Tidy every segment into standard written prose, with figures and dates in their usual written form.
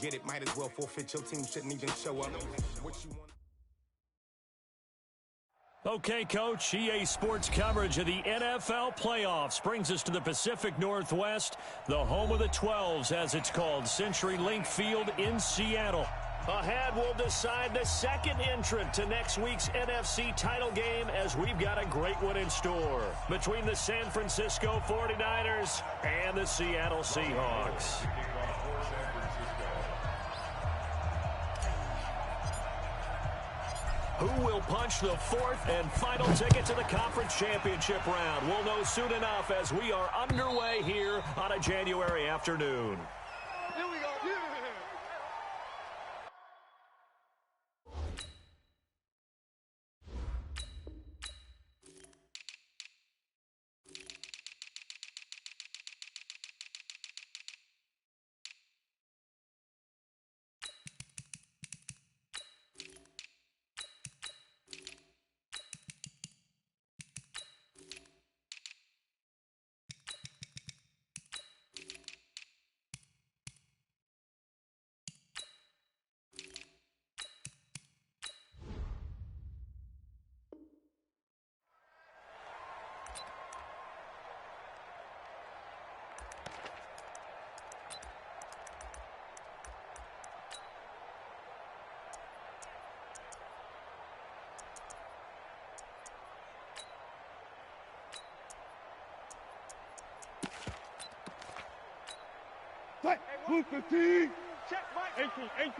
Get it, might as well forfeit. Your team shouldn't even show up. What you want? Okay, Coach, EA Sports coverage of the NFL playoffs brings us to the Pacific Northwest, the home of the 12s, as it's called, CenturyLink Field in Seattle. Ahead, we'll decide the second entrant to next week's NFC title game, as we've got a great one in store between the San Francisco 49ers and the Seattle Seahawks. Who will punch the fourth and final ticket to the conference championship round? We'll know soon enough as we are underway here on a January afternoon. Here we go. Yeah. Blue 15. Check Mike. 18. Mike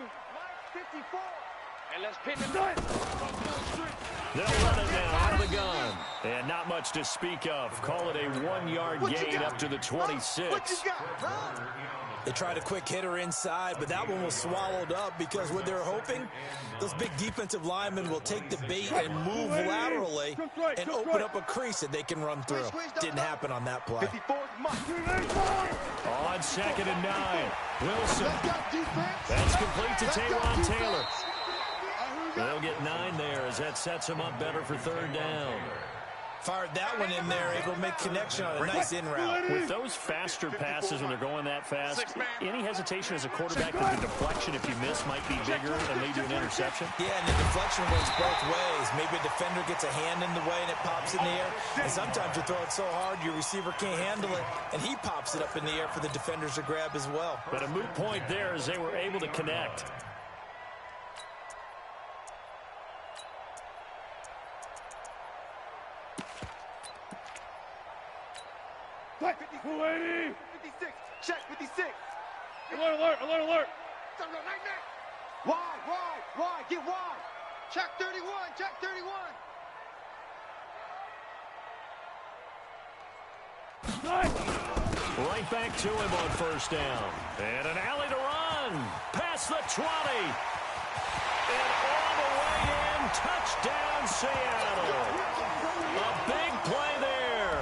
54. And let's pin the nut. They'll run it now out of the gun. And not much to speak of. Call it a 1-yard gain up to the 26. What you got? They tried a quick hitter inside, but that one was swallowed up because what they're hoping, those big defensive linemen will take the bait and move laterally and open up a crease that they can run through. Didn't happen on that play. 54th Mike. On 2nd and 9. Wilson. That's complete to Taywan Taylor. They'll get 9 there as that sets him up better for 3rd down. Fired that one in there, able to make connection on a nice in route. With those faster passes when they're going that fast, any hesitation as a quarterback that the deflection, if you miss, might be bigger and lead to an interception? Yeah, and the deflection works both ways. Maybe a defender gets a hand in the way and it pops in the air. And sometimes you throw it so hard your receiver can't handle it, and he pops it up in the air for the defenders to grab as well. But a moot point there as they were able to connect. What? 56. Check 56. Alert. Wide. Get wide. Check 31. Right back to him on 1st down. And an alley to run. Past the 20. And all the way in. Touchdown, Seattle. A big play there.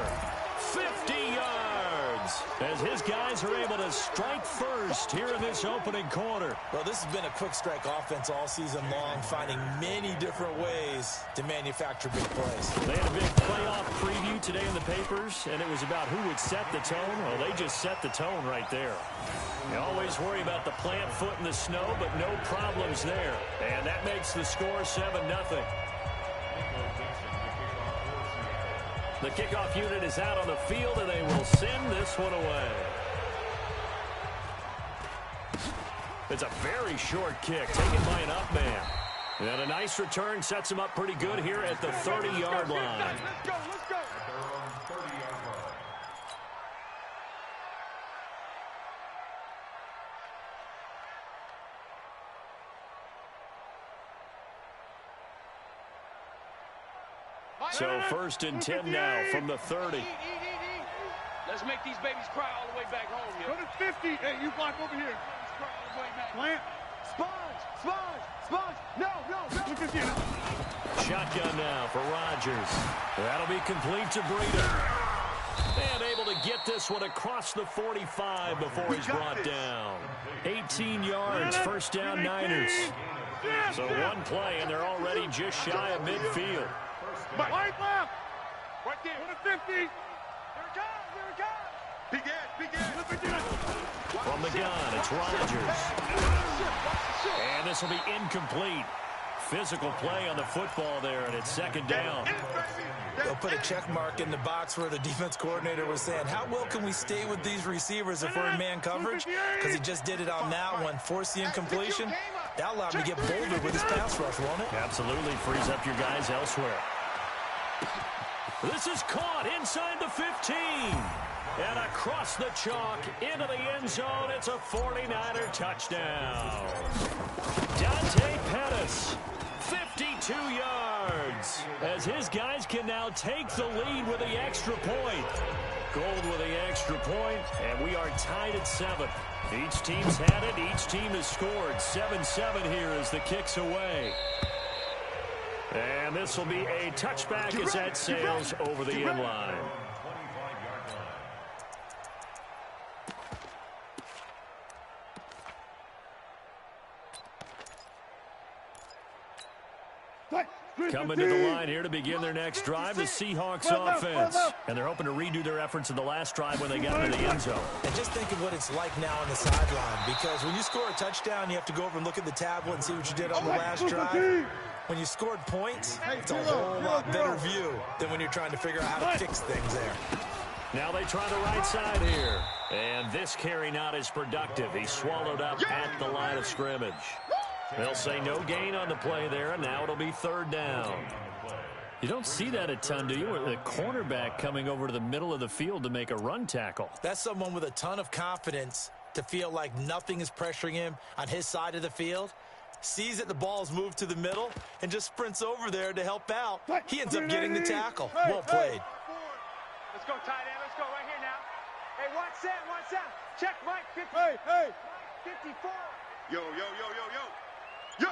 50 yards. As his guys are able to strike first here in this opening quarter. Well, this has been a quick strike offense all season long, finding many different ways to manufacture big plays. They had a big playoff preview today in the papers, and it was about who would set the tone. Well, they just set the tone right there. You always worry about the plant foot in the snow, but no problems there. And that makes the score 7-0. The kickoff unit is out on the field, and they will send this one away. It's a very short kick taken by an up man. And a nice return sets him up pretty good here at the 30-yard line. Let's go. So 1st and 10 now from the 30. Let's make these babies cry all the way back home, yo. Go to 50. Hey, you block over here. Cry all the way back. Plant. Sponge. No. Look at you. Shotgun now for Rodgers. That'll be complete to Breida. And able to get this one across the 45 before he's brought down. 18 yards, 1st down Niners. So one play, and they're already just shy of midfield. Right left. Right there. Go to 50. Here it comes. Big Ed. From the gun, it's Rodgers. And this will be incomplete. Physical play on the football there, and it's second down. They'll put a check mark in the box where the defense coordinator was saying, how well can we stay with these receivers if we're in man coverage? Because he just did it on that one, forced the incompletion. That allowed him to get bolder with his pass rush, won't it? Absolutely frees up your guys elsewhere. This is caught inside the 15. And across the chalk into the end zone, it's a 49er touchdown. Dante Pettis, 52 yards, as his guys can now take the lead with the extra point. Gold with the extra point, and we are tied at 7. Each team's had it. Each team has scored. 7-7 here as the kick's away. And this will be a touchback as that sails over the end line. Coming to the line here to begin their next drive, the Seahawks offense. And they're hoping to redo their efforts in the last drive when they got into the end zone. And just think of what it's like now on the sideline, because when you score a touchdown, you have to go over and look at the tablet and see what you did on the last drive. When you scored points, it's a whole lot better view than when you're trying to figure out how to fix things there. Now they try the right side here. And this carry not as productive. He's swallowed up at the line of scrimmage. They'll say no gain on the play there, and now it'll be third down. You don't see that a ton, do you? The cornerback coming over to the middle of the field to make a run tackle. That's someone with a ton of confidence to feel like nothing is pressuring him on his side of the field. Sees that the ball's moved to the middle and just sprints over there to help out. He ends up getting the tackle. Well played. Let's go, tight end. Let's go right here now. Hey, watch that, watch that. Check Mike. 50. Hey. 54. Yo. Yo.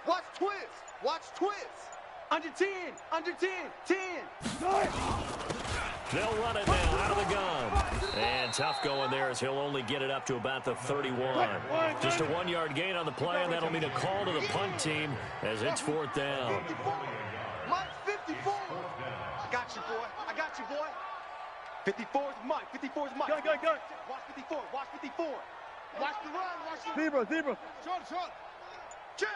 Watch twist. Watch twist. Under 10. Under 10. 10. They'll run it now out of the gun. And tough going there as he'll only get it up to about the 31. Just a 1-yard gain on the play, and that'll mean a call to the punt team as it's fourth down. Mike, 54. I got you, boy. I got you, boy. 54 is Mike. 54 is Mike. Go. Watch 54. Watch 54. Watch the run. Watch the zebra. Short. Check.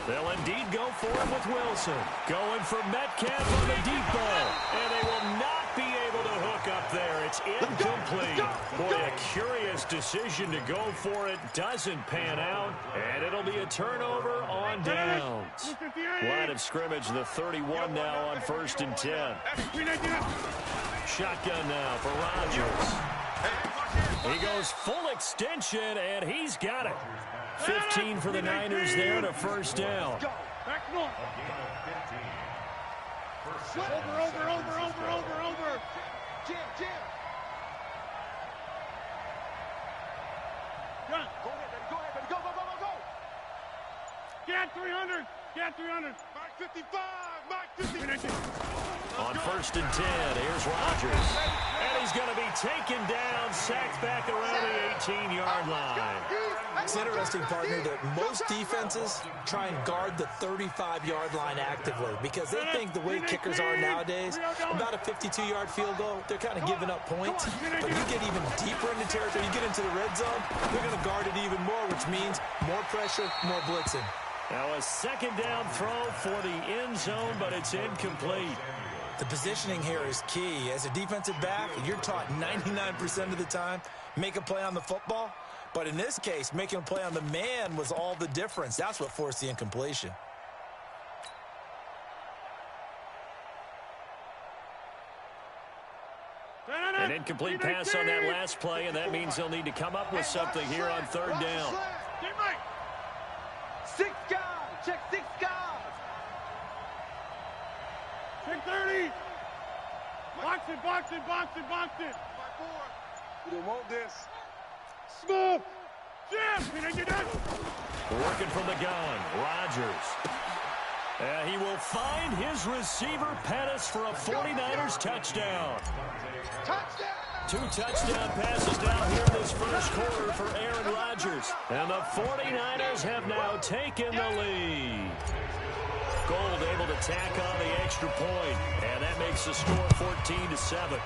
They'll indeed go for it with Wilson. Going for Metcalf on the deep ball. And they will not be able to hook up there. It's incomplete. Boy, a curious decision to go for it. Doesn't pan out. And it'll be a turnover on downs. Line of scrimmage, the 31 now on 1st and 10. Shotgun now for Rodgers. He goes full extension, and he's got it. 15 for the Niners there to first down. Over. Jim. Go ahead, go. Get 300. Mark 55. On 1st and 10, here's Rodgers. And he's going to be taken down, sacked back around the 18-yard line. It's interesting, partner, that most defenses try and guard the 35-yard line actively because they think the way kickers are nowadays, about a 52-yard field goal, they're kind of giving up points. But you get even deeper into territory, you get into the red zone, they're going to guard it even more, which means more pressure, more blitzing. Now a second down throw for the end zone, but it's incomplete. The positioning here is key. As a defensive back, you're taught 99% of the time, make a play on the football. But in this case, making a play on the man was all the difference. That's what forced the incompletion. An incomplete pass on that last play, and that means they'll need to come up with something here on third down. 6 guys. Check 6 guys. Check 30. Box it. We don't want this. Smooth. Jim. Working from the gun, Rodgers. He will find his receiver, Pettis, for a 49ers touchdown. Touchdown. 2 touchdown passes down here in this first quarter for Aaron Rodgers. And the 49ers have now taken the lead. Gold able to tack on the extra point, and that makes the score 14-7.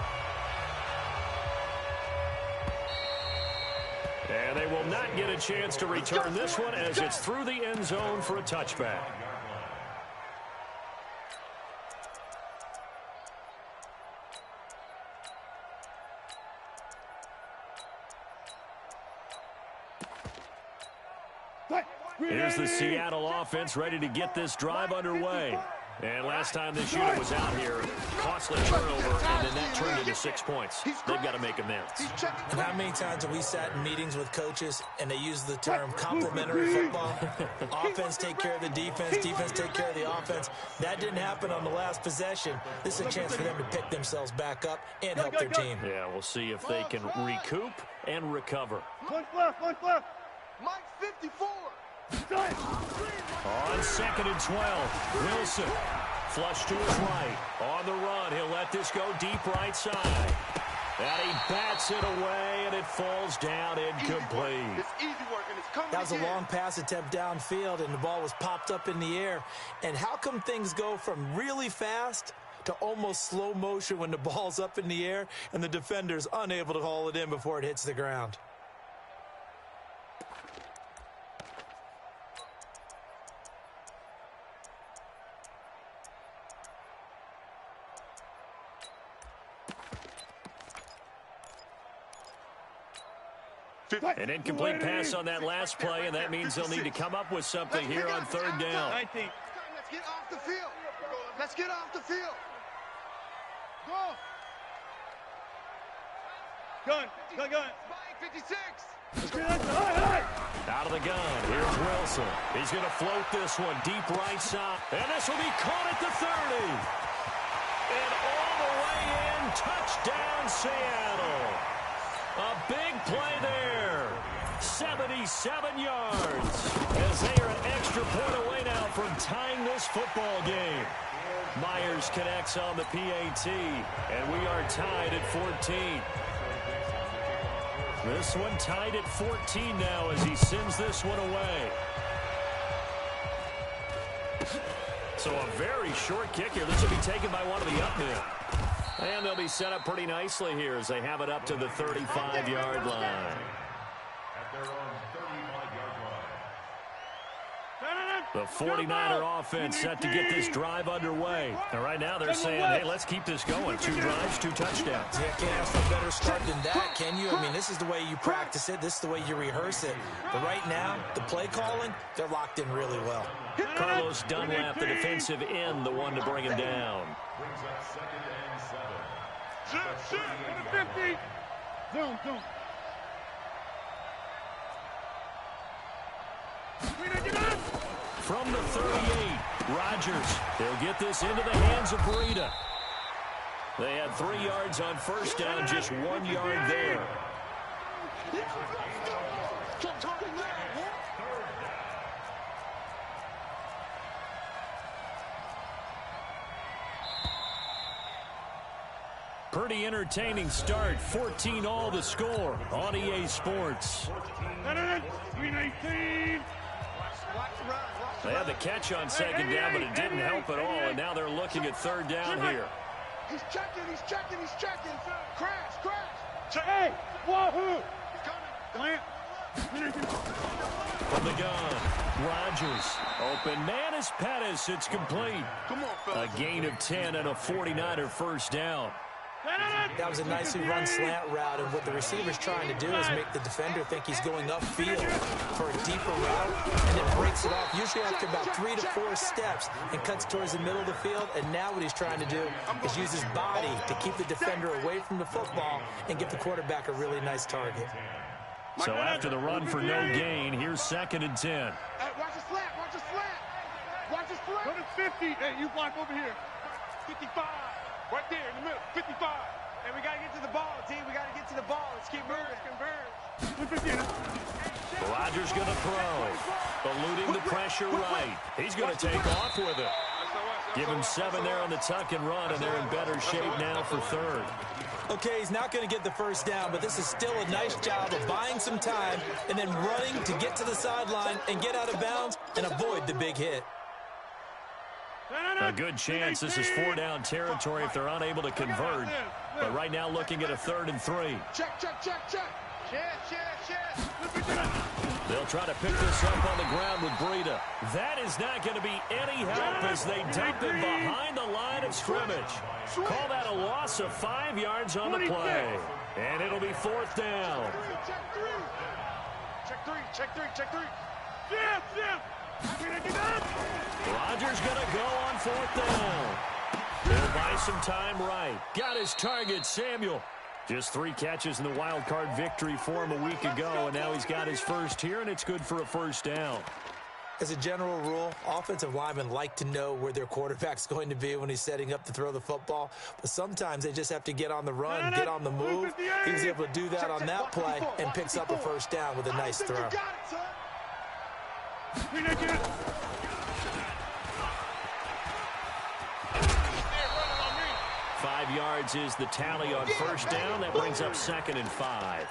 And they will not get a chance to return this one as it's through the end zone for a touchback. Here's the Seattle offense ready to get this drive underway. And last time this unit was out here, costly turnover, and then that turned into 6 points. They've got to make amends. And how many times have we sat in meetings with coaches and they use the term complementary football? Offense take care of the defense, defense take care of the offense. That didn't happen on the last possession. This is a chance for them to pick themselves back up and help their team. Yeah, we'll see if they can recoup and recover. One left. Mike 54. On 2nd and 12, Wilson flush to his right. On the run, he'll let this go deep right side. And he bats it away, and it falls down incomplete. It's easy work, and it's coming. That was a long pass attempt downfield, and the ball was popped up in the air. And how come things go from really fast to almost slow motion when the ball's up in the air and the defender's unable to haul it in before it hits the ground? An incomplete pass on that last play, and that means they'll need to come up with something here on 3rd down. Let's get off the field. Let's get off the field. Go. Gun. 56. Out of the gun. Here's Wilson. He's going to float this one deep right side. And this will be caught at the 30. And all the way in. Touchdown, Seattle. A big play there. 77 yards. As they are an extra point away now from tying this football game. Myers connects on the PAT. And we are tied at 14. This one tied at 14 now as he sends this one away. So a very short kick here. This will be taken by one of the up men. And they'll be set up pretty nicely here as they have it up to the 35-yard line. The 49er offense set to get this drive underway. And right now they're saying, hey, let's keep this going. 2 drives, 2 touchdowns. Yeah, can't ask for a better start than that, can you? I mean, this is the way you practice it. This is the way you rehearse it. But right now, the play calling, they're locked in really well. Carlos Dunlap, the defensive end, the one to bring him down. Shit. 50. Zoom. From the 38, Rodgers. They'll get this into the hands of Breida. They had 3 yards on first down, just 1 yard there. Pretty entertaining start. 14-all the score on EA Sports. 319. They had the catch on 2nd down, but it didn't help at all, and now they're looking at 3rd down here. He's checking. Crash. Hey, wahoo. From the gun, Rodgers. Open man is Pettis. It's complete. Come on, fellas. A gain of 10 and a 49er first down. That was a nicely run slant route, and what the receiver's trying to do is make the defender think he's going upfield for a deeper route, and then breaks it off, usually after about 3 to 4 steps, and cuts towards the middle of the field. And now what he's trying to do is use his body to keep the defender away from the football and give the quarterback a really nice target. So after the run for no gain, here's 2nd and 10. Hey, watch the slant. Go to 50. Hey, you block over here. 55. Right there in the middle. 55. And we got to get to the ball, team. We got to get to the ball. Let's keep moving. Rodgers going to throw. Eluding the pressure right. He's going to take off with it. Give him 7 there on the tuck and run, and they're in better shape now for 3rd. Okay, he's not going to get the first down, but this is still a nice job of buying some time and then running to get to the sideline and get out of bounds and avoid the big hit. A good chance this is 4-down territory if they're unable to convert. But right now looking at a 3rd and 3. Check. try to pick this up on the ground with Breida. That is not going to be any help as they dump it behind the line of scrimmage. Call that a loss of 5 yards on the play. And it'll be 4th down. Check three. Rodgers going to go on 4th down. He'll buy some time right. Got his target, Samuel. Just 3 catches in the wild card victory for him a week ago, and now he's got his first here, and it's good for a 1st down. As a general rule, offensive linemen like to know where their quarterback's going to be when he's setting up to throw the football. But sometimes they just have to get on the run, get on the move. He was able to do that on that play and picks up a 1st down with a nice throw. 5 yards is the tally on 1st down. That brings up 2nd and 5.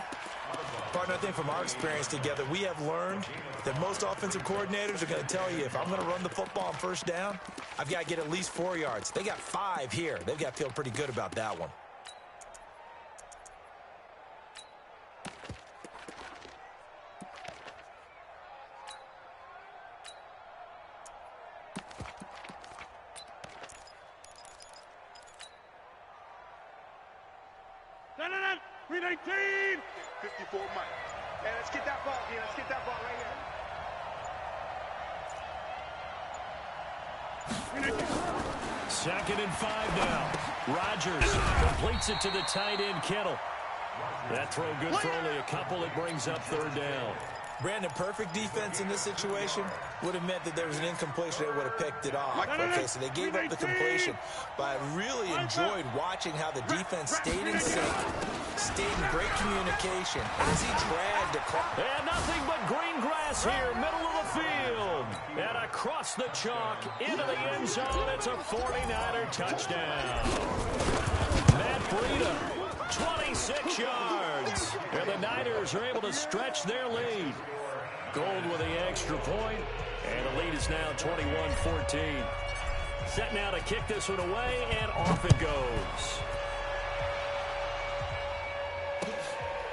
Partner, I think from our experience together, we have learned that most offensive coordinators are going to tell you, if I'm going to run the football on 1st down, I've got to get at least 4 yards. They got 5 here. They've got to feel pretty good about that one. No. 319. 54 Mike. Hey, let's get that ball, D. Let's get that ball right here. 2nd and 5 now. Rodgers completes it to the tight end, Kittle. That throw good for only a couple. It brings up 3rd down. Brandon, perfect defense in this situation would have meant that there was an incompletion. They would have picked it off. Okay, so they gave up the completion. But I really enjoyed watching how the defense stayed in sync, stayed in great communication as he dragged across. And nothing but green grass here, middle of the field. And across the chalk, into the end zone, it's a 49er touchdown. Matt Breida, 26 yards. And the Niners are able to stretch their lead. Gold with the extra point, and the lead is now 21-14. Set now to kick this one away, and off it goes.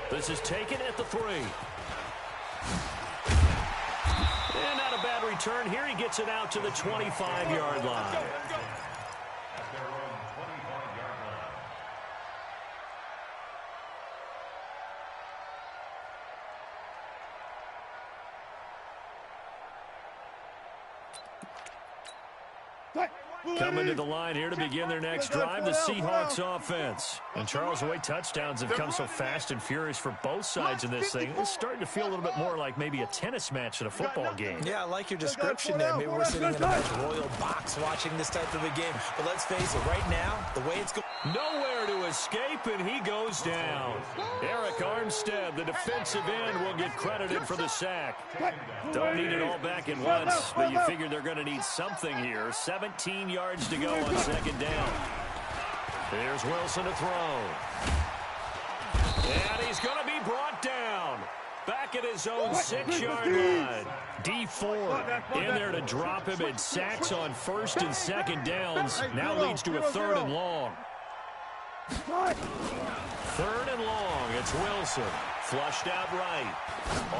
This is taken at the 3. And not a bad return here. He gets it out to the 25-yard line. Coming to the line here to begin their next drive, the Seahawks offense. And Charles, the way touchdowns have come so fast and furious for both sides in this thing, it's starting to feel a little bit more like maybe a tennis match than a football game. Yeah, I like your description there. Maybe we're sitting in a nice royal box watching this type of a game. But let's face it, right now, the way it's going... Nowhere to escape, and he goes down. Eric Armstead, the defensive end, will get credited for the sack. Don't need it all back at once, but you figure they're going to need something here. 17 yards to go on 2nd down. Here's Wilson to throw. And he's going to be brought down. Back at his own 6-yard line. D Ford in there to drop him at sacks on 1st and 2nd downs. Now leads to a 3rd and long. 3rd and long. It's Wilson. Flushed out right.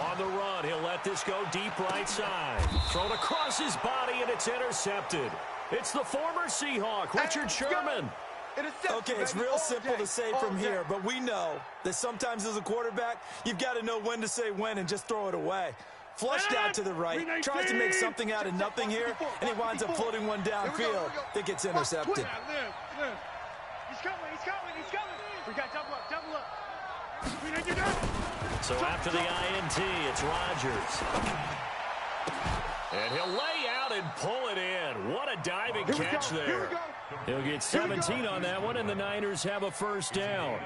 On the run. He'll let this go deep right side. Thrown across his body, and it's intercepted. It's the former Seahawk, Richard Sherman. Okay, it's real simple to say from here, but we know that sometimes as a quarterback, you've got to know when to say when and just throw it away. Flushed out to the right, tries to make something out of nothing here, and he winds up floating one downfield that gets intercepted. He's coming. We got double up. So after the INT, it's Rodgers. And he'll lay out and pull it in. What a diving catch there. He'll get 17 on that one, and the Niners have a 1st down.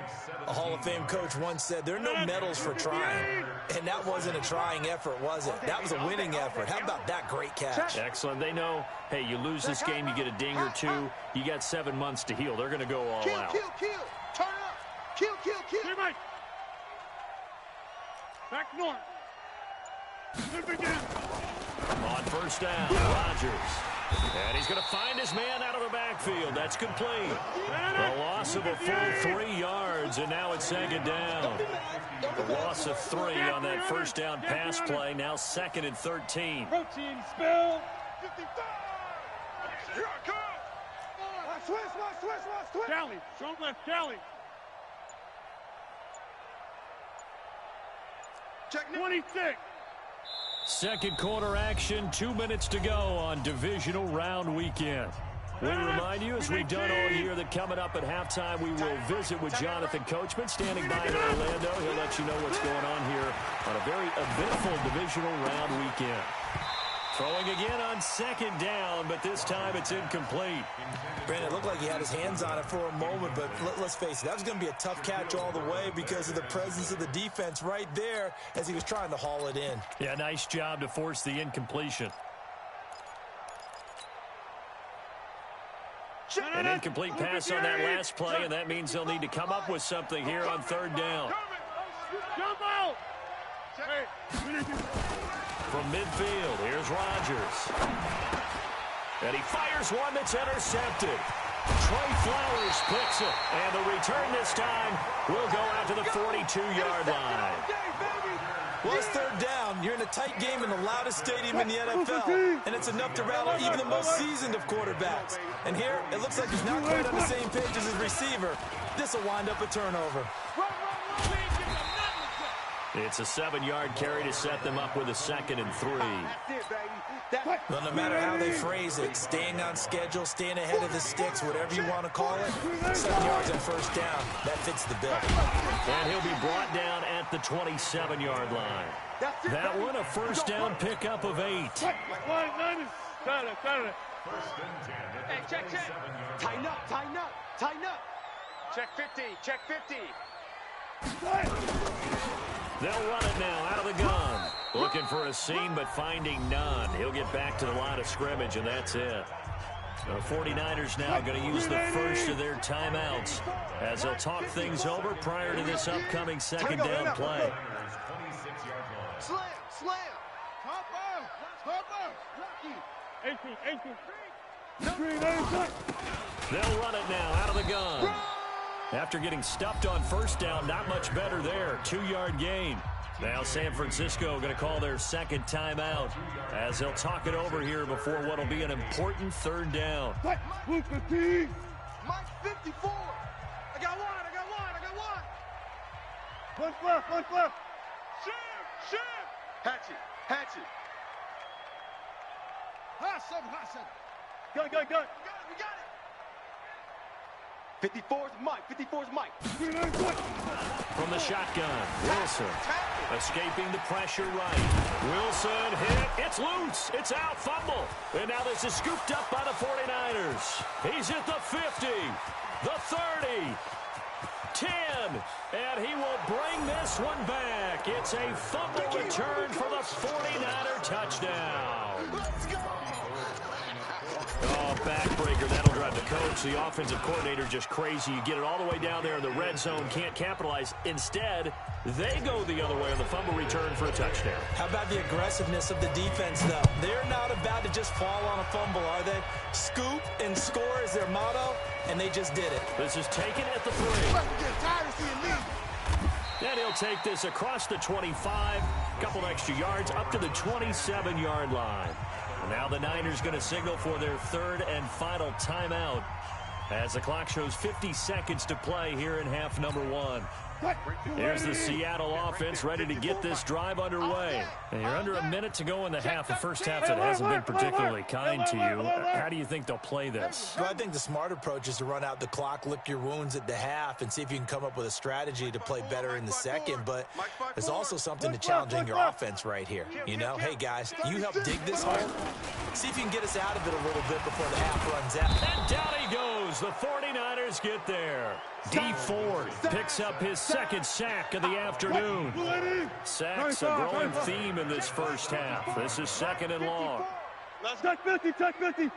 A Hall of Fame coach once said, there are no medals for trying. And that wasn't a trying effort, was it? That was a winning effort. How about that great catch? Excellent. They know, hey, you lose this game, you get a ding or two. You got 7 months to heal. They're going to go all out. Kill. Turn up. Kill. Hey, Mike. Back north. On 1st down, Rodgers. And he's going to find his man out of the backfield. That's complete. A loss of a full 3 yards, and now it's second down. A loss of 3 on that first down pass play. Now 2nd and 13. Protein spill. 55. Here I come. Watch twist. Cali. Strong left, Cali. Check 26. Second quarter action, 2 minutes to go on divisional round weekend. We remind you, as we've done all year, that coming up at halftime, we will visit with Jonathan Coachman standing by in Orlando. He'll let you know what's going on here on a very eventful divisional round weekend. Throwing again on second down, but this time it's incomplete. Brandon, it looked like he had his hands on it for a moment, but let's face it, that was going to be a tough catch all the way because of the presence of the defense right there as he was trying to haul it in. Yeah, nice job to force the incompletion. An incomplete pass on that last play, and that means they'll need to come up with something here on third down. Jump out! From midfield, here's Rodgers. And he fires one that's intercepted. Trey Flowers picks it, and the return this time will go out to the 42-yard line. Well, it's third down. You're in a tight game in the loudest stadium in the NFL, and it's enough to rattle even the most seasoned of quarterbacks. And here, it looks like he's not quite on the same page as his receiver. This will wind up a turnover. It's a 7-yard carry to set them up with a 2nd and 3. Well, no matter how they phrase it, staying on schedule, staying ahead of the sticks, whatever you want to call it, 7 yards on first down, that fits the bill. And he'll be brought down at the 27-yard line. That one, a first down pickup of 8. Hey, check. Tighten up. Check 50, check 50. They'll run it now out of the gun. Looking for a seam, but finding none. He'll get back to the line of scrimmage, and that's it. The 49ers now going to use the first of their timeouts as they'll talk things over prior to this upcoming second down play. Slam. They'll run it now out of the gun. After getting stuffed on first down, not much better there. 2-yard gain. Now San Francisco going to call their second timeout as they'll talk it over here before what will be an important third down. Mike 54. I got one. One left. Shoot. Hatchet. Hassan. Go. We got it. 54's Mike. From the shotgun, Wilson escaping the pressure right. Wilson hit. It's loose. It's out. Fumble. And now this is scooped up by the 49ers. He's at the 50, the 30, 10, and he will bring this one back. It's a fumble return for the 49er touchdown. Let's go. Oh, backbreaker. That'll drive the coach, the offensive coordinator, just crazy. You get it all the way down there in the red zone, can't capitalize. Instead, they go the other way on the fumble return for a touchdown. How about the aggressiveness of the defense, though? They're not about to just fall on a fumble, are they? Scoop and score is their motto, and they just did it. This is taken at the 3. And he'll take this across the 25, couple extra yards, up to the 27-yard line. Now the Niners going to signal for their third and final timeout as the clock shows 50 seconds to play here in half number 1. Here's the Seattle offense ready to get this drive underway. And you're under a minute to go in the half. The first half that hasn't been particularly kind to you. How do you think they'll play this? Well, I think the smart approach is to run out the clock, lick your wounds at the half, and see if you can come up with a strategy to play better in the second. But there's also something to challenging your offense right here. You know, hey, guys, you help dig this hole. See if you can get us out of it a little bit before the half runs out. And down he goes. The 49ers get there. Dee Ford picks up his second sack of the afternoon. Sacks a growing theme in this first half. This is second and long. Check 50. Check safety.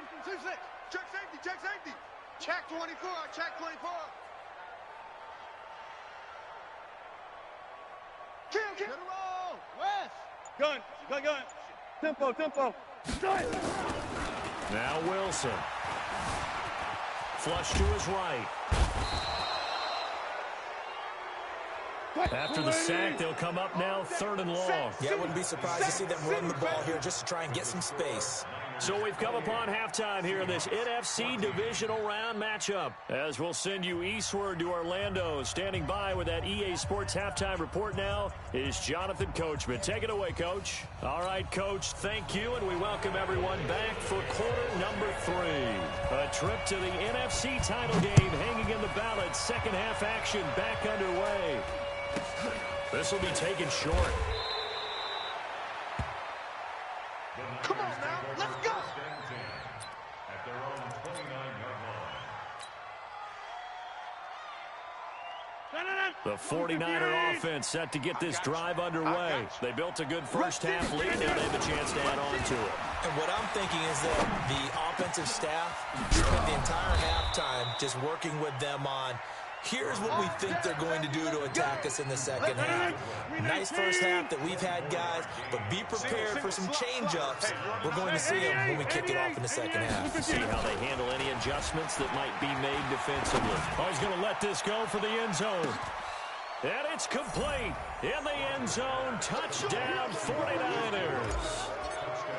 Check 24. Kill. West. Gun. Tempo. Now Wilson. Flush to his right. After the sack, they'll come up now 3rd and long. Yeah, I wouldn't be surprised to see them run the ball here just to try and get some space. So we've come upon halftime here in this NFC divisional round matchup. As we'll send you eastward to Orlando. Standing by with that EA Sports halftime report now is Jonathan Coachman. Take it away, Coach. All right, Coach, thank you, and we welcome everyone back for quarter number 3. A trip to the NFC title game hanging in the balance. Second half action back underway. This will be taken short. Come on now, let's go. At their own 29-yard line. The 49er offense set to get this drive underway. They built a good first half lead. Now they have a chance to add on to it. And what I'm thinking is that the offensive staff spent the entire halftime just working with them on here's what we think they're going to do to attack us in the second half. Nice first half that we've had, guys, but be prepared for some change-ups. We're going to see them when we kick it off in the second half. See how they handle any adjustments that might be made defensively. Oh, he's going to let this go for the end zone. And it's complete. In the end zone, touchdown 49ers.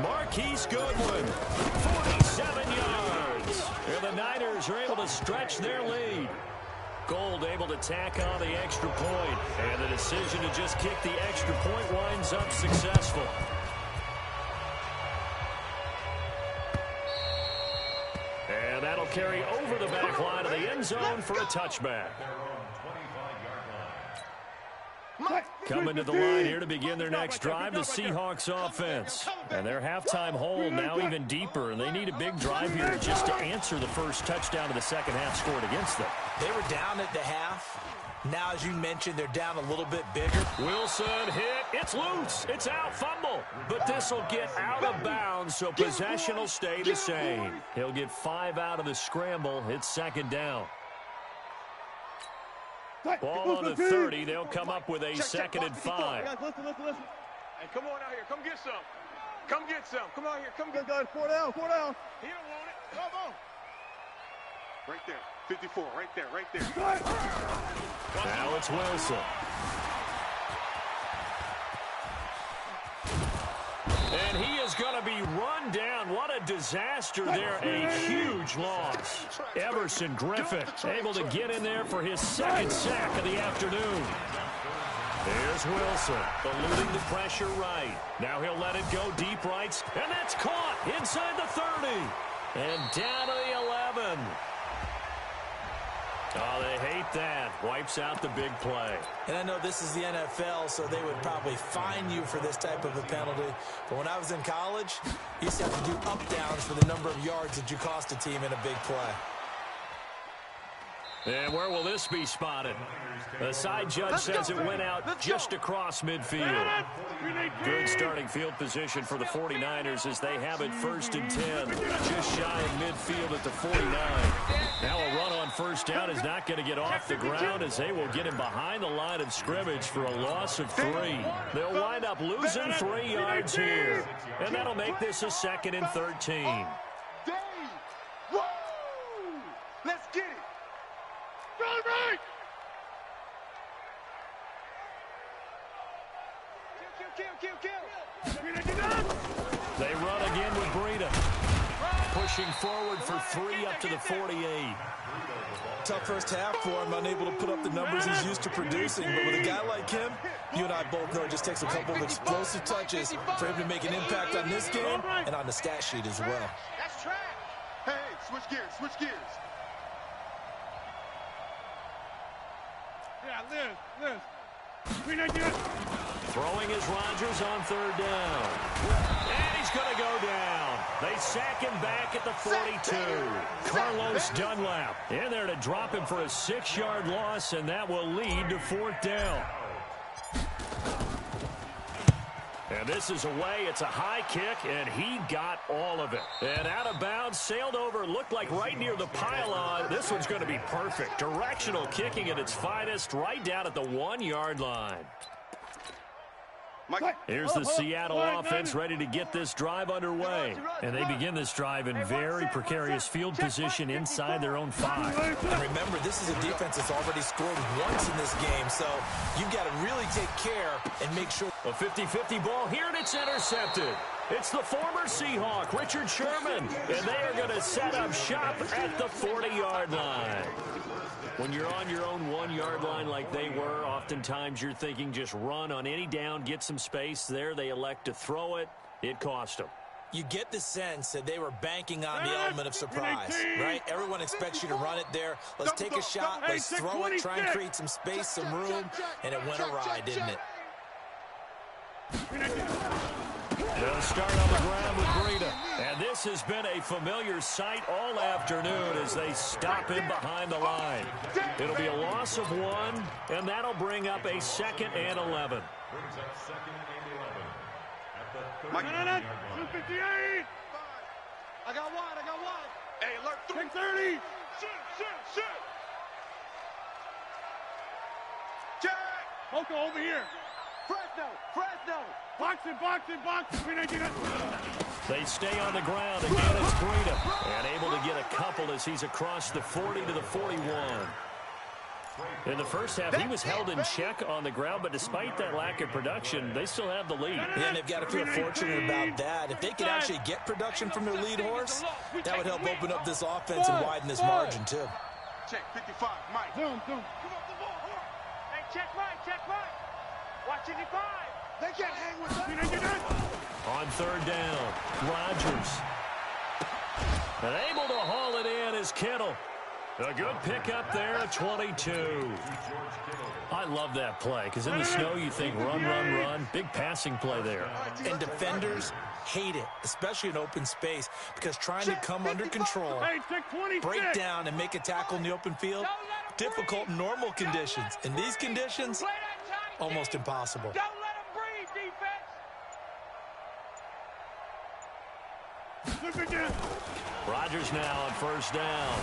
Marquise Goodwin, 47 yards. And the Niners are able to stretch their lead. Gold able to tack on the extra point. And the decision to just kick the extra point winds up successful. And that'll carry over the back line of the end zone for a touchback. Coming to the line here to begin their next drive, the Seahawks offense. And their halftime hold now even deeper, and they need a big drive here just to answer the first touchdown of the second half scored against them. They were down at the half. Now, as you mentioned, they're down a little bit bigger. Wilson hit. It's loose. It's out. Fumble. But this will get out of bounds, so possession will stay the same. He'll get 5 out of the scramble. It's second down. Ball on the 30. They'll come up with a 2nd and 5. Guys, listen. Hey, come on out here. Come get some. Come get some. Come on here. Come get guys. 4 down. He don't want it. Come on. Right there. 54. Right there. Now it's Wilson. And he is going to be run down. What a disaster there. A huge loss. Everson Griffin able to get in there for his 2nd sack of the afternoon. There's Wilson, eluding the pressure right. Now he'll let it go deep right, and that's caught inside the 30. And down to the 11. Oh, they hate that. Wipes out the big play. And I know this is the NFL, so they would probably fine you for this type of a penalty. But when I was in college, you used to have to do up-downs for the number of yards that you cost a team in a big play. And where will this be spotted? The side judge says it went out just across midfield. Good starting field position for the 49ers as they have it 1st and 10. Just shy of midfield at the 49. Now a run on first down is not going to get off the ground as they will get him behind the line of scrimmage for a loss of 3. They'll wind up losing 3 yards here. And that'll make this a 2nd and 13. Let's get it. They run again with Breida. Pushing forward for 3 up to the 48. Tough first half for him, unable to put up the numbers he's used to producing. But with a guy like him, you and I both know it just takes a couple of explosive touches for him to make an impact on this game and on the stat sheet as well. That's track. Hey, switch gears. Yeah, Liz. Throwing is Rodgers on 3rd down. And he's going to go down. They sack him back at the 42. Carlos Dunlap in there to drop him for a 6-yard loss, and that will lead to 4th down. And this is away. It's a high kick, and he got all of it. And out of bounds, sailed over, looked like right near the pylon. This one's going to be perfect. Directional kicking at its finest, right down at the 1-yard line. Here's the Seattle offense ready to get this drive underway. And they begin this drive in very precarious field position inside their own 5. And remember, this is a defense that's already scored once in this game, so you've got to really take care and make sure. A 50-50 ball here, and it's intercepted. It's the former Seahawk, Richard Sherman, and they are going to set up shop at the 40-yard line. When you're on your own 1-yard line like they were, oftentimes you're thinking just run on any down, get some space. There they elect to throw it. It cost them. You get the sense that they were banking on the element of surprise, right? Everyone expects you to run it there. Let's take a shot. Let's throw it, try and create some space, some room, and it went awry, didn't it? They'll start on the ground with Breida. And this has been a familiar sight all afternoon as they stop him behind the line. It'll be a loss of 1, and that'll bring up a 2nd and 11. Brings up 2nd and 11 at the 258. 30-yard line. I got one. Hey, alert 330. Shoot. Check. Mocha over here. Fresno. Boxing. They stay on the ground. Again, it's Breida. And able to get a couple as he's across the 40 to the 41. In the first half, he was held in check on the ground, but despite that lack of production, they still have the lead. And they've got to feel fortunate about that. If they could actually get production from their lead horse, that would help open up this offense and widen this margin, too. Check 55, Mike. Zoom. Come up the ball. Hey, check Mike. Watch 55. They can't hang with us. On 3rd down, Rodgers. And able to haul it in is Kittle. A good pickup there at 22. I love that play because in the snow you think run. Big passing play there. And defenders hate it, especially in open space, because trying to come under control, break down, and make a tackle in the open field, difficult in normal conditions. In these conditions, almost impossible. Don't let him breathe, defense. Rodgers now on 1st down.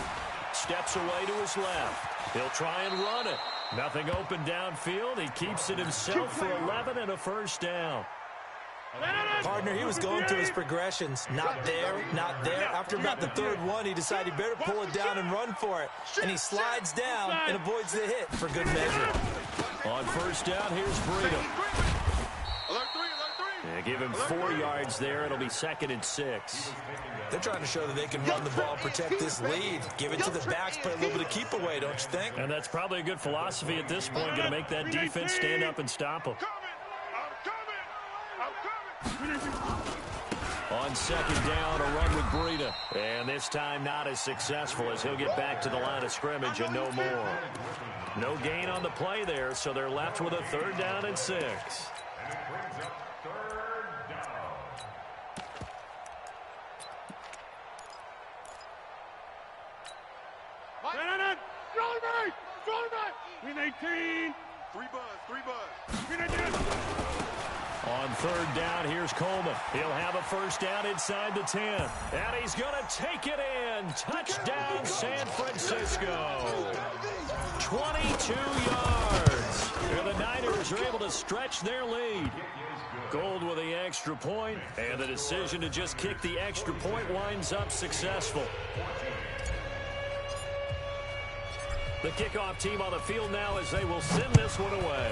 Steps away to his left. He'll try and run it. Nothing open downfield. He keeps it himself for 11 and a 1st down. Partner, he was going through his progressions. Not there. After about the 3rd one, he decided he better pull it down and run for it. And he slides down and avoids the hit for good measure. On 1st down, here's Breida. Alert 3. They give him 4 yards there. It'll be 2nd and 6. They're trying to show that they can run the ball, protect this lead. Give it to the backs, play a little bit of keep away, don't you think? And that's probably a good philosophy at this point, going to make that defense stand up and stop them. I'm coming. On 2nd down, a run with Breida. And this time not as successful as he'll get back to the line of scrimmage and no more. No gain on the play there, so they're left with a 3rd down and 6. And it brings up 3rd down. Win 18. 3 buzz. On 3rd down, here's Coleman. He'll have a 1st down inside the 10. And he's going to take it in. Touchdown, San Francisco. 22 yards. And the Niners are able to stretch their lead. Gold with the extra point, and the decision to just kick the extra point winds up successful. The kickoff team on the field now as they will send this one away.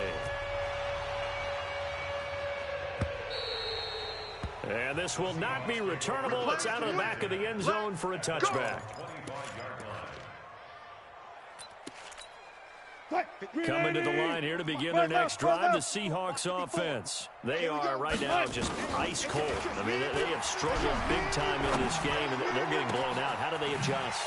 And this will not be returnable. It's out of the back of the end zone for a touchback. Coming to the line here to begin their next drive, the Seahawks offense. They are right now just ice cold. I mean, they have struggled big time in this game, and they're getting blown out. How do they adjust?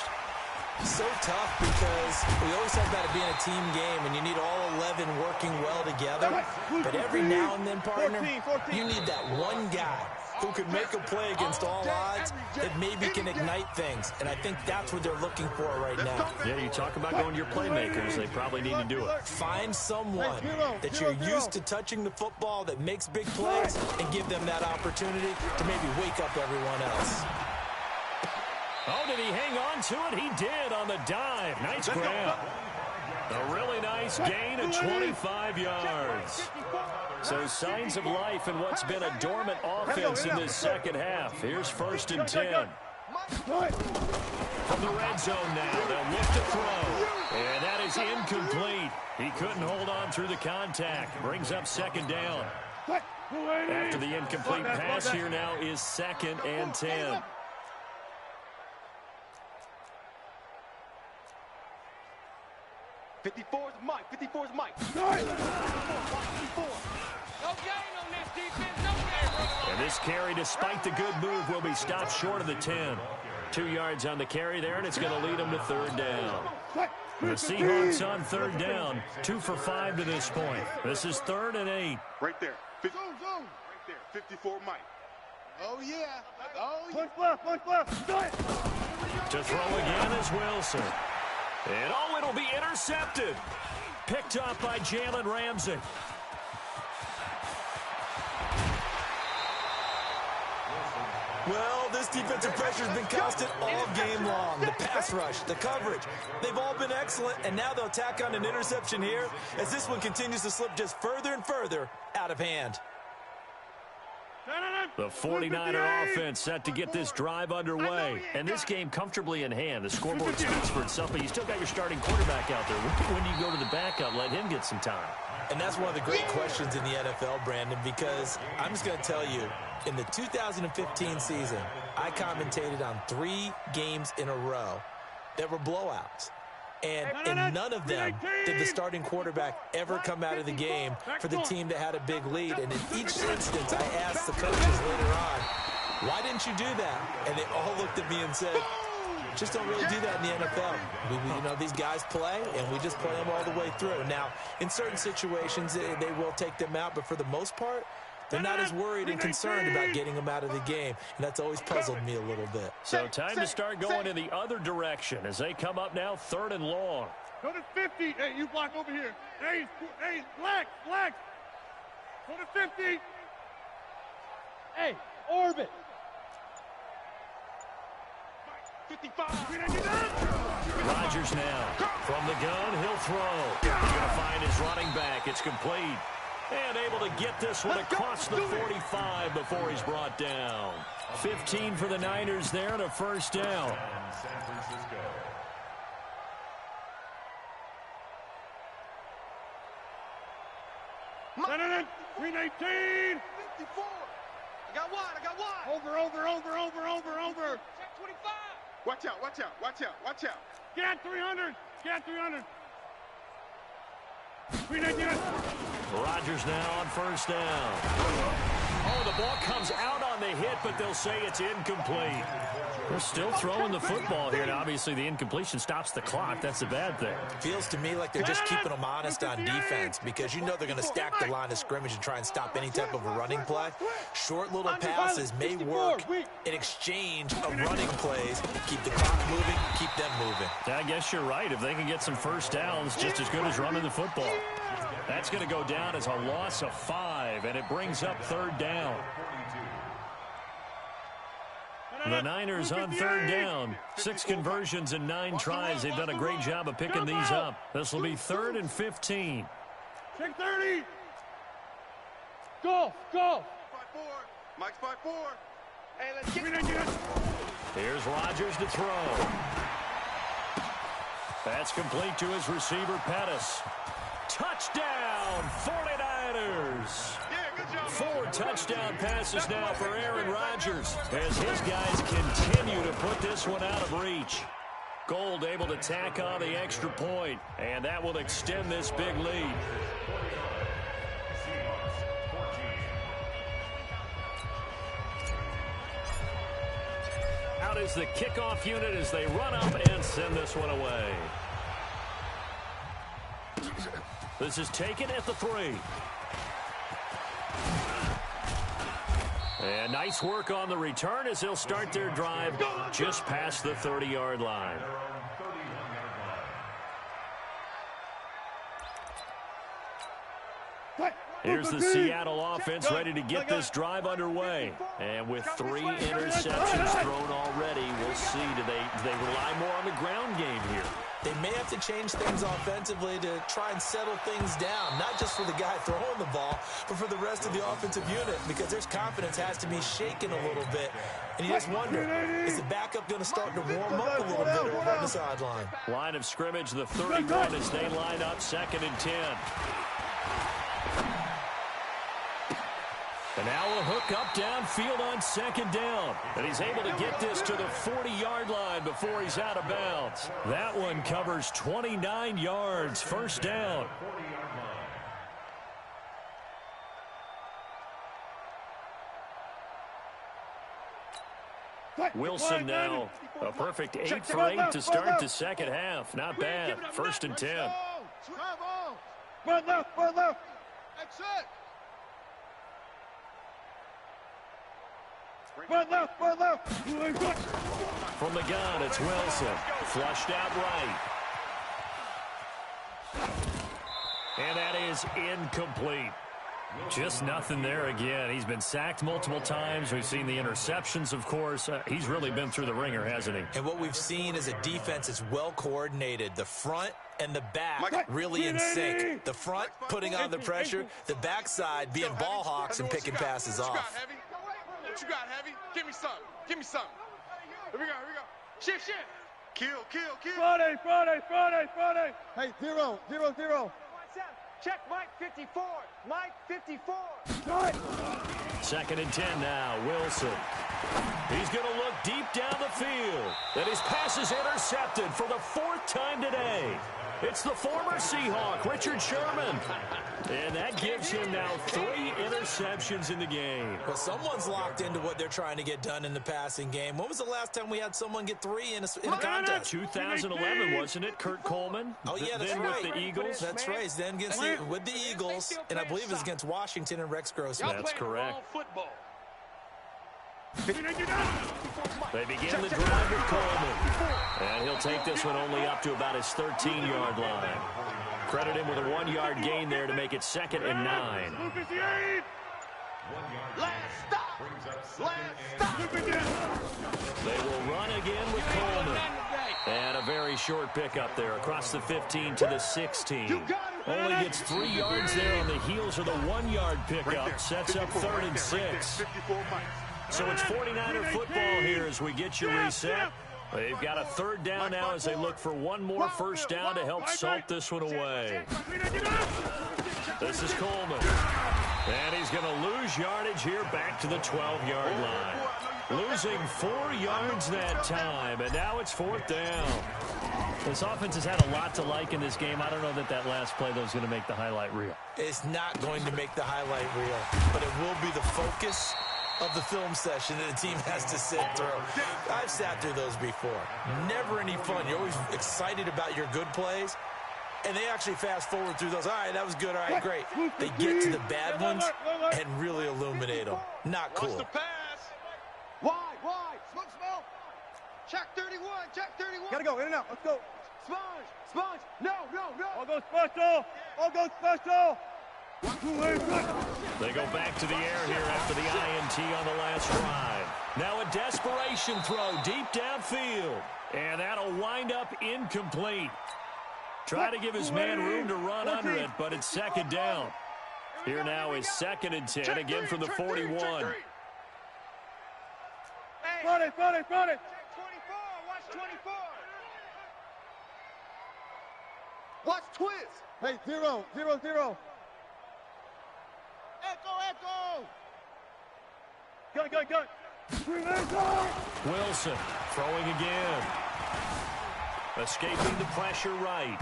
So tough because we always talk about it being a team game and you need all 11 working well together. But every now and then, partner, you need that one guy who can make a play against all odds that maybe can ignite things. And I think that's what they're looking for right now. Yeah, you talk about going to your playmakers. They probably need to do it. Find someone that you're used to touching the football that makes big plays and give them that opportunity to maybe wake up everyone else. Oh, did he hang on to it? He did on the dive. Nice grab. A really nice gain of 25 yards. So signs of life in what's been a dormant offense in this second half. Here's 1st and 10. From the red zone now, they'll look to throw. And that is incomplete. He couldn't hold on through the contact. Brings up 2nd down. After the incomplete pass, here now is 2nd and 10. is Mike. 54 is Mike. No gain on this defense. No gain. And this carry, despite the good move, will be stopped short of the 10. 2 yards on the carry there, and it's going to lead them to 3rd down. The Seahawks on 3rd down, 2 for 5 to this point. This is 3rd and 8. Right there. Right there. 54 Mike. Oh, yeah. Punch left. To throw again is Wilson. And it'll be intercepted. Picked up by Jalen Ramsey. Well, this defensive pressure has been constant all game long. The pass rush, the coverage, they've all been excellent, and now they'll tack on an interception here as this one continues to slip just further and further out of hand. The 49er offense set to get this drive underway. And this game comfortably in hand. The scoreboard speaks for itself, but you still got your starting quarterback out there. When do you go to the backup, let him get some time? And that's one of the great questions in the NFL, Brandon, because I'm just going to tell you, in the 2015 season, I commentated on 3 games in a row that were blowouts. And in none of them did the starting quarterback ever come out of the game for the team that had a big lead. And in each instance, I asked the coaches later on, why didn't you do that? And they all looked at me and said, just don't really do that in the NFL. These guys play, and we just play them all the way through. Now, in certain situations, they will take them out, but for the most part, they're not as worried and concerned about getting them out of the game, and that's always puzzled me a little bit. So time to start going in the other direction as they come up now 3rd and long. Go to 50. Hey, you block over here. Hey, black. Go to 50. Hey, orbit. 55. Rodgers now from the gun. He'll throw. He's going to find his running back. It's complete. And able to get this one across the 45 before he's brought down. 15 for the Niners there and a 1st down. San Francisco. Senator, 319. 54. I got wide. Over. Check 25. Watch out. Get 300. 319. Rodgers now on 1st down. Oh, the ball comes out on the hit, but they'll say it's incomplete. They're still throwing the football here, and obviously the incompletion stops the clock. That's a bad thing. Feels to me like they're just keeping them honest on defense because they're going to stack the line of scrimmage and try and stop any type of a running play. Short little passes may work in exchange of running plays. Keep the clock moving, keep them moving. I guess you're right. If they can get some 1st downs, just as good as running the football. That's going to go down as a loss of 5, and it brings up 3rd down. The Niners on 3rd down. 6 conversions and 9 tries. They've done a great job of picking these up. This will be 3rd and 15. Check 30. Go. 5-4. Mike's 5-4. Hey, let's get 319. Here's Rodgers to throw. That's complete to his receiver, Pettis. Touchdown, 49ers. 4 touchdown passes now for Aaron Rodgers as his guys continue to put this one out of reach. Gold able to tack on the extra point, and that will extend this big lead. Out is the kickoff unit as they run up and send this one away. This is taken at the 3. And nice work on the return as they'll start their drive just past the 30-yard line. Here's the Seattle offense ready to get this drive underway. And with 3 interceptions thrown already, we'll see. Do they rely more on the ground game here? They may have to change things offensively to try and settle things down, not just for the guy throwing the ball, but for the rest of the offensive unit, because their confidence has to be shaken a little bit. And you just wonder, is the backup going to start to warm up a little bit over on the sideline? Line of scrimmage, the 31 as they line up 2nd and 10. And now a hook up downfield on 2nd down. And he's able to get this to the 40-yard line before he's out of bounds. That one covers 29 yards, 1st down. Wilson now, a perfect 8 for 8 to start the 2nd half. Not bad. 1st and 10. Run left, run left. That's it. Run left, run left. From the gun, it's Wilson. Flushed out right. And that is incomplete. Just nothing there again. He's been sacked multiple times. We've seen the interceptions, of course. He's really been through the ringer, hasn't he? And what we've seen is a defense that's well coordinated. The front and the back really in sync. The front putting on the pressure, the backside being ball hawks and picking passes off. What you got, Heavy? Give me something. Give me something. Here we go, here we go. Shift, shift. Kill, kill, kill. Friday, Friday, Friday, Friday. Hey, 0, 0, 0. Check Mike 54. Mike 54. 2nd and 10 now. Wilson. He's going to look deep down the field. And his pass is intercepted for the 4th time today. It's the former Seahawk, Richard Sherman. And that gives him now 3 interceptions in the game. Well, someone's locked into what they're trying to get done in the passing game. When was the last time we had someone get 3 in a contest? 2011, wasn't it? Kurt Coleman? Oh, yeah, that's then right. with the Eagles. That's right. Then with the Eagles, and I believe it was against Washington and Rex Grossman. That's correct. Football. They begin the drive with Coleman. And he'll take this one only up to about his 13-yard line. Credit him with a 1-yard gain there to make it 2nd and 9. Last stop. Last stop. They will run again with Coleman. And a very short pickup there across the 15 to the 16. Only gets 3 yards there on the heels of the 1-yard pickup. Sets up 3rd and 6. So it's 49er football here as we get you reset. They've got a 3rd down now as they look for one more 1st down to help salt this one away. This is Coleman. And he's going to lose yardage here back to the 12-yard line. Losing 4 yards that time, and now it's 4th down. This offense has had a lot to like in this game. I don't know that last play, though, is going to make the highlight reel. It's not going to make the highlight reel, but it will be the focus of the film session that the team has to sit through. I've sat through those before. Never any fun. You're always excited about your good plays, and they actually fast forward through those. All right, that was good. All right, great. They get to the bad ones and really illuminate them. Not cool. Watch the pass. Wide, wide. Smoke, smoke. Check 31. Check 31. Gotta go, in and out. Let's go. Sponge. Sponge. No, no, no. All go special. All go special. They go back to the air here after the INT on the last drive. Now a desperation throw deep downfield. And that'll wind up incomplete. Try to give his man room to run under it, but it's 2nd down. Here now is 2nd and 10, again from the 41. Friday, Friday, Friday. Check 24. Watch 24. Watch twist. Hey, 0, 0, 0. Echo, echo. Got, got, got. Wilson throwing again. Escaping the pressure right.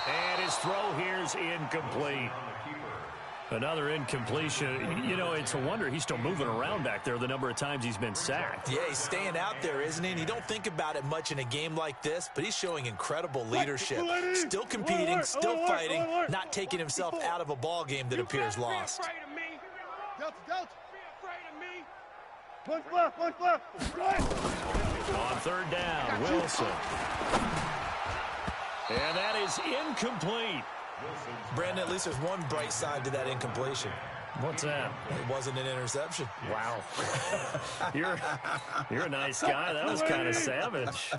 And his throw here's incomplete. Another incompletion. You know, it's a wonder he's still moving around back there the number of times he's been sacked. Yeah, he's staying out there, isn't he? And you don't think about it much in a game like this, but he's showing incredible leadership. Still competing, still fighting, not taking himself out of a ball game that appears lost. Delta, Delta. Push left, push left. Right. On 3rd down, Wilson. And that is incomplete. Brandon, at least there's one bright side to that incompletion. What's that? It wasn't an interception. Wow. You're a nice guy. That was kind of savage.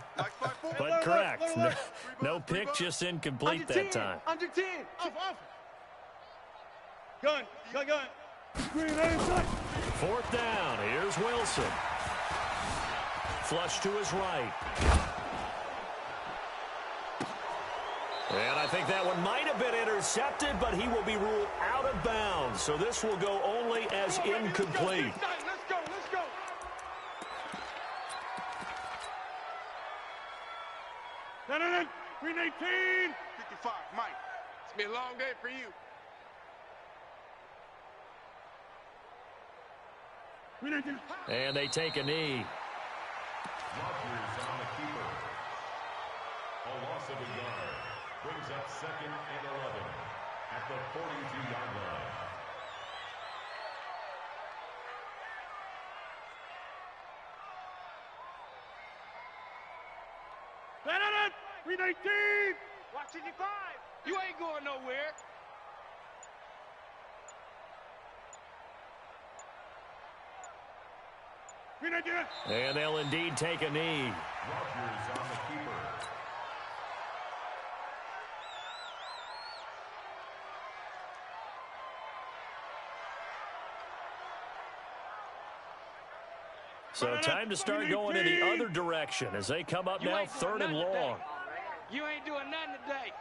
But correct. No pick, just incomplete that time. Under 10. Off. Gun. Fourth down. Here's Wilson. Flush to his right. And I think that one might have been intercepted, but he will be ruled out of bounds. So this will go only as incomplete. Let's go. No. 318. 55, Mike. It's been a long day for you. 319. And they take a knee. Rodgers on the keeper. A loss of a yard. Brings up 2nd and 11 at the 42-yard line. No. 319. Watch 55. You ain't going nowhere. And they'll indeed take a knee. Rodgers on the keeper. So time to start going in the other direction as they come up now 3rd and long. You ain't doing nothing today.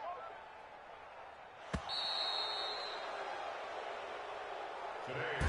Today,